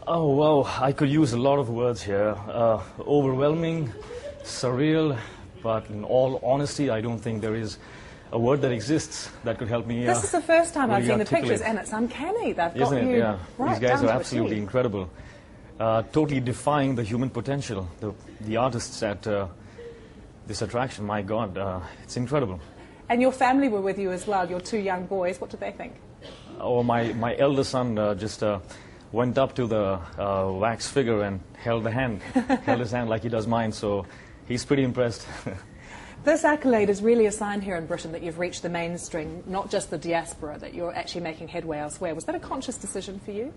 Oh, well, I could use a lot of words here. Overwhelming, surreal, but in all honesty, I don't think there is a word that exists that could help me. This is the first time I've really seen the articulate. pictures, and it's uncanny. They've got Isn't it? you Yeah. right These guys down are to a absolutely T. incredible. Totally defying the human potential. The artists at this attraction, my God, it's incredible. And your family were with you as well, your two young boys. What did they think? Oh, my elder son just went up to the wax figure and held his hand like he does mine, so he's pretty impressed. This accolade is really a sign here in Britain that you've reached the mainstream, not just the diaspora, that you're actually making headway elsewhere. Was that a conscious decision for you?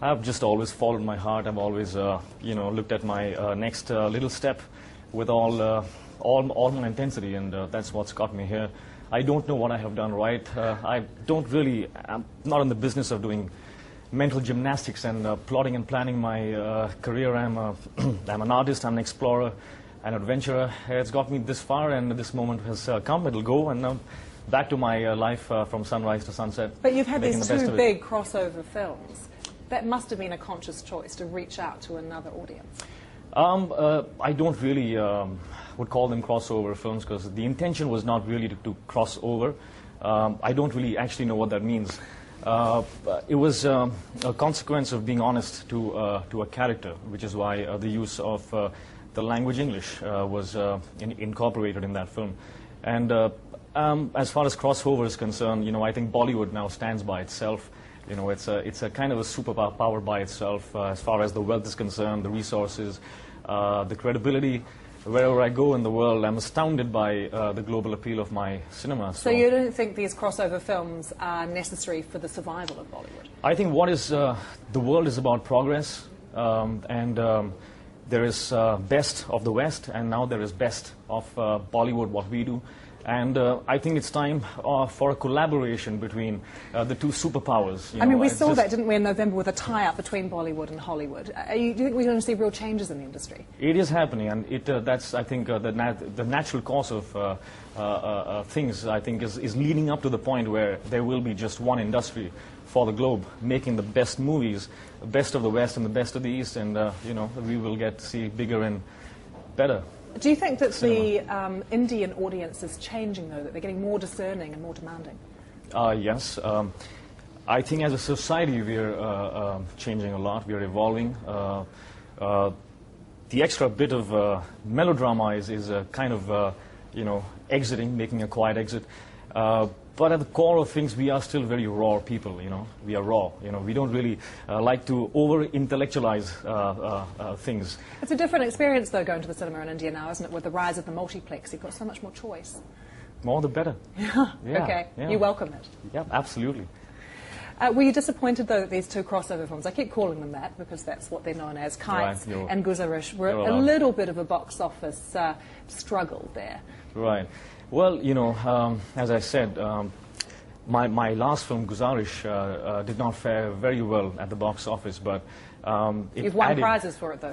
I've just always followed my heart. I've always, looked at my next little step with all my intensity, and that's what's got me here. I don't know what I have done right. I'm not in the business of doing mental gymnastics and plotting and planning my career. I'm an artist, I'm an explorer, an adventurer. It's got me this far, and this moment has come. It'll go, and back to my life from sunrise to sunset. But you've had these two the big crossover films. That must have been a conscious choice to reach out to another audience. I don't really would call them crossover films, because the intention was not really to cross over. I don't really actually know what that means. It was a consequence of being honest to a character, which is why the use of the language English was incorporated in that film. And as far as crossover is concerned, I think Bollywood now stands by itself. It's a kind of a superpower by itself as far as the wealth is concerned, the resources, the credibility. Wherever I go in the world, I'm astounded by the global appeal of my cinema. So you don't think these crossover films are necessary for the survival of Bollywood? I think the world is about progress, and there is best of the West, and now there is best of Bollywood, what we do. And I think it's time for a collaboration between the two superpowers. I mean, we saw that, didn't we, in November with a tie-up between Bollywood and Hollywood. Do you think we're going to see real changes in the industry? It is happening, and that's, I think, the natural course of things, I think, is leading up to the point where there will be just one industry for the globe, making the best movies, the best of the West and the best of the East, and, we will get to see bigger and better. Do you think that cinema. the Indian audience is changing, though, that they're getting more discerning and more demanding? Yes. I think as a society we're changing a lot. We're evolving. The extra bit of melodrama is kind of, exiting, making a quiet exit. But at the core of things, we are still very raw people, We are raw, We don't really like to over-intellectualize things. It's a different experience, though, going to the cinema in India now, isn't it? With the rise of the multiplex, you've got so much more choice. More the better. Yeah. Yeah, Okay. yeah. You welcome it. Yeah, absolutely. Were you disappointed, though, that these two crossover films, I keep calling them that because that's what they're known as, Kites Right, and Guzarish, were a little bit of a box office struggle there? Right. Well, as I said, my last film, Guzarish, did not fare very well at the box office, but You've won prizes for it, though.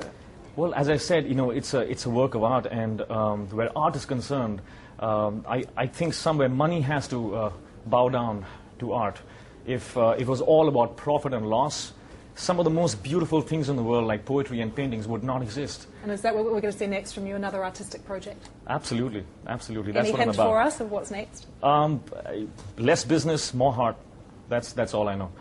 Well, as I said, it's a work of art, and where art is concerned, I think somewhere money has to bow down to art. If it was all about profit and loss, some of the most beautiful things in the world, like poetry and paintings, would not exist. And is that what we're going to see next from you, another artistic project? Absolutely, absolutely. That's Any what I'm hint about. for us of what's next? Less business, more heart. That's all I know.